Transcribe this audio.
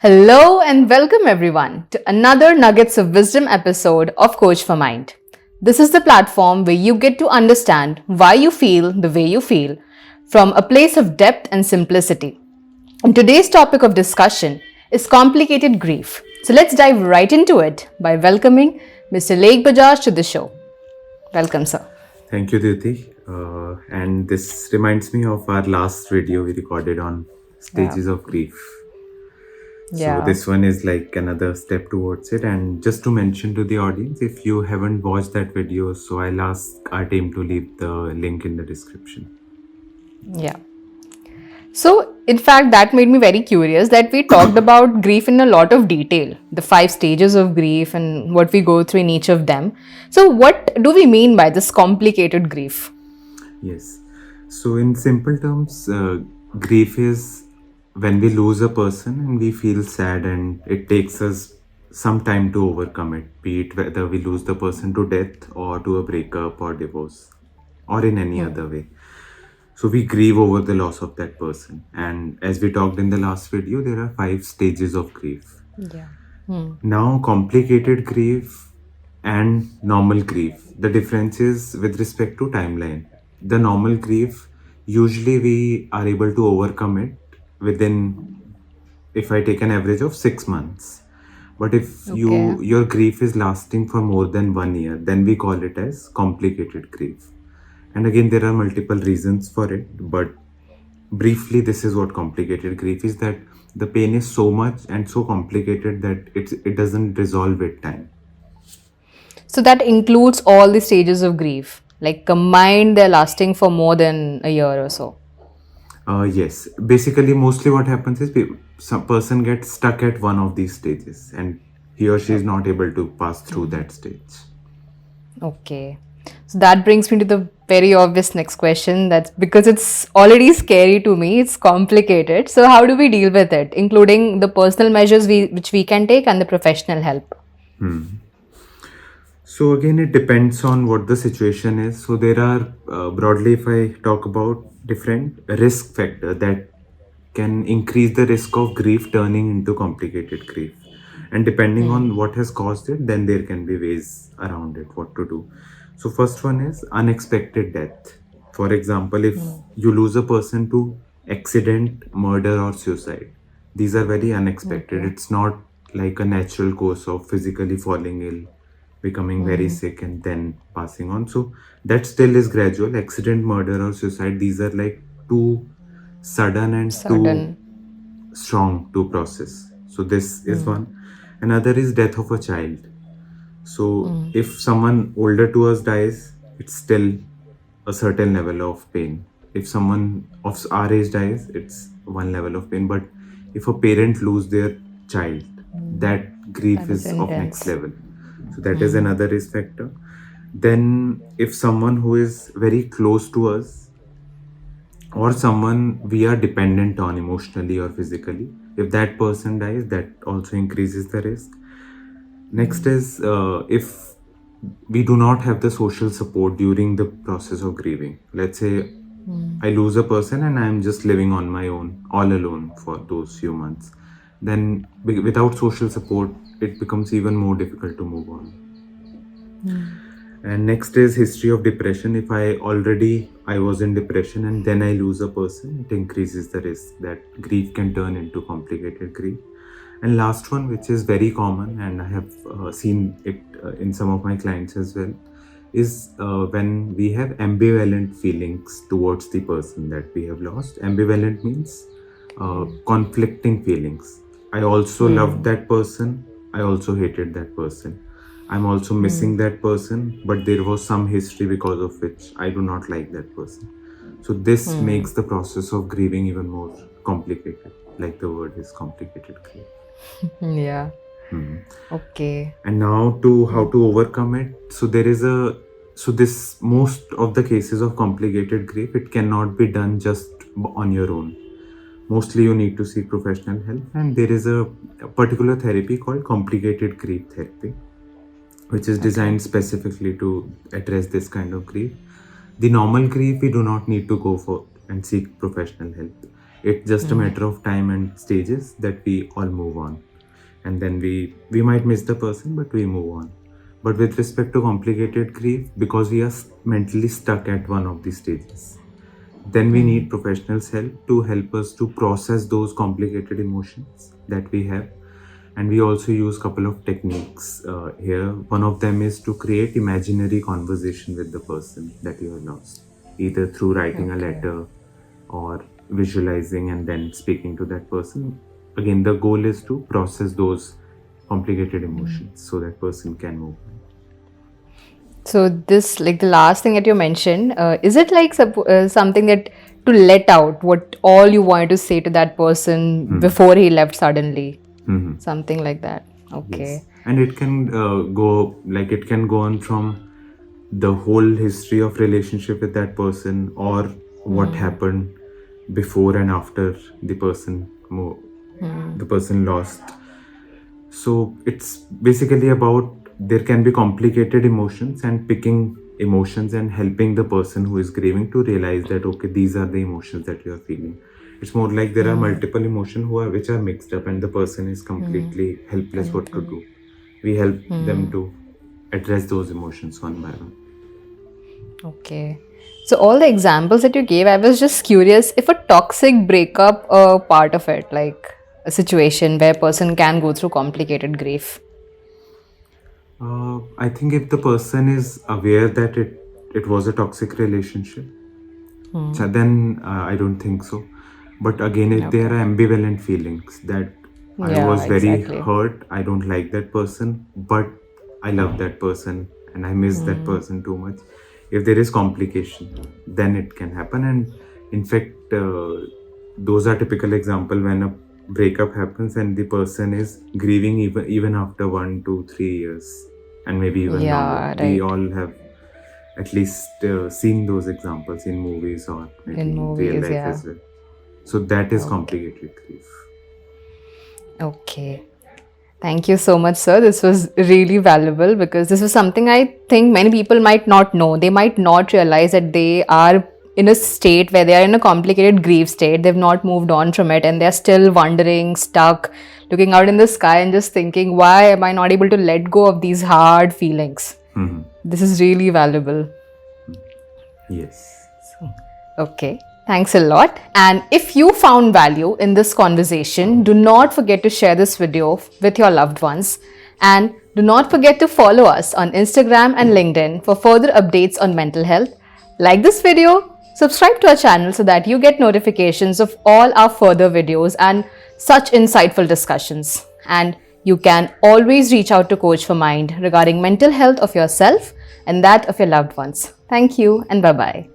Hello and welcome everyone to another Nuggets of Wisdom episode of Coach for Mind. This is the platform where you get to understand why you feel the way you feel from a place of depth and simplicity. And today's topic of discussion is complicated grief. So let's dive right into it by welcoming Mr. Lake Bajaj to the show. Welcome, sir. Thank you, Diti. And this reminds me of our last video we recorded on Yeah. stages of grief. So Yeah. this one is like another step towards it. And just to mention to the audience, if you haven't watched that video, so I'll ask our team to leave the link in the description. Yeah. So, in fact, that made me very curious that we talked about grief in a lot of detail, the 5 stages of grief and what we go through in each of them. So, what do we mean by this complicated grief? Yes. So in simple terms, grief is when we lose a person and we feel sad, and it takes us some time to overcome it, be it whether we lose the person to death or to a breakup or divorce or in any other way. So we grieve over the loss of that person. And as we talked in the last video, there are 5 stages of grief. Yeah. Now, complicated grief and normal grief. The difference is with respect to timeline. The normal grief, usually we are able to overcome it within, if I take an average of 6 months. But if Okay. your grief is lasting for more than 1 year, then we call it as complicated grief. And again, there are multiple reasons for it, but briefly, this is what complicated grief is, that the pain is so much and so complicated that it doesn't resolve with time. So, that includes all the stages of grief. Like combined, they're lasting for more than a year or so. Yes, basically, mostly what happens is some person gets stuck at one of these stages, and he or she is not able to pass through that stage. Okay. So that brings me to the very obvious next question. That's because it's already scary to me. It's complicated. So how do we deal with it, including the personal measures which we can take and the professional help? So again, it depends on what the situation is. So there are broadly, if I talk about different risk factor that can increase the risk of grief turning into complicated grief, and depending on what has caused it, then there can be ways around it, what to do. So first one is unexpected death. For example, if you lose a person to accident, murder, or suicide, these are very unexpected. Okay. It's not like a natural course of physically falling ill, becoming very sick, and then passing on. So that still is gradual. Accident, murder, or suicide, these are like too sudden and too Sudden. strong to process. So this is one. Another is death of a child. So if someone older to us dies, it's still a certain level of pain. If someone of our age dies, it's one level of pain. But if a parent lose their child, that grief That is is of next intense. level. So that is another risk factor. Then if someone who is very close to us or someone we are dependent on emotionally or physically, if that person dies, that also increases the risk. Next is if we do not have the social support during the process of grieving. Let's say I lose a person and I'm just living on my own, all alone for those few months. Then without social support, it becomes even more difficult to move on. And next is history of depression. If I was in depression and then I lose a person, it increases the risk that grief can turn into complicated grief. And last one, which is very common, and I have seen it in some of my clients as well, is when we have ambivalent feelings towards the person that we have lost. Ambivalent means conflicting feelings. I also loved that person. I also hated that person. I'm also missing that person, but there was some history because of which I do not like that person. So this makes the process of grieving even more complicated. Like the word is complicated grief. Yeah. Okay. And now to how to overcome it. So there is a so this most of the cases of complicated grief, it cannot be done just on your own. Mostly you need to seek professional help, and there is a particular therapy called complicated grief therapy, which is designed specifically to address this kind of grief. The normal grief, we do not need to go for and seek professional help. It's just a matter of time and stages that we all move on. And then we might miss the person, but we move on. But with respect to complicated grief, because we are mentally stuck at one of these stages, then we need professionals' help to help us to process those complicated emotions that we have. And we also use a couple of techniques here. One of them is to create imaginary conversation with the person that you have lost, either through writing a letter or visualizing and then speaking to that person. Again, the goal is to process those complicated emotions so that person can move on. So this, like the last thing that you mentioned, is it like something that to let out what all you wanted to say to that person before he left suddenly? Something like that. Okay. Yes. And it can it can go on from the whole history of relationship with that person, or what happened before and after the person lost. So it's basically about, there can be complicated emotions, and picking emotions and helping the person who is grieving to realize that, okay, these are the emotions that you are feeling. It's more like there are multiple emotions which are mixed up, and the person is completely helpless what to do. We help them to address those emotions one by one. Okay. So all the examples that you gave, I was just curious if a toxic breakup a part of it, like a situation where a person can go through complicated grief. I think if the person is aware that it was a toxic relationship, then I don't think so. But again, if there are ambivalent feelings that I Yeah, was very exactly. hurt, I don't like that person, but I love that person and I miss that person too much. If there is complication, then it can happen. And in fact, those are typical example when a breakup happens and the person is grieving even after 1, 2, 3 years, and maybe even longer. We right. all have at least seen those examples in movies or maybe In in real movies, life yeah. as well. So that is complicated grief. Okay. Thank you so much, sir. This was really valuable because this was something I think many people might not know. They might not realize that they are in a state where they are in a complicated grief state. They've not moved on from it and they're still wondering, stuck, looking out in the sky and just thinking, why am I not able to let go of these hard feelings? This is really valuable. Yes. Okay, thanks a lot. And if you found value in this conversation, do not forget to share this video with your loved ones. And do not forget to follow us on Instagram and LinkedIn for further updates on mental health. Like this video, subscribe to our channel so that you get notifications of all our further videos and such insightful discussions. And you can always reach out to Coach for Mind regarding mental health of yourself and that of your loved ones. Thank you and bye-bye.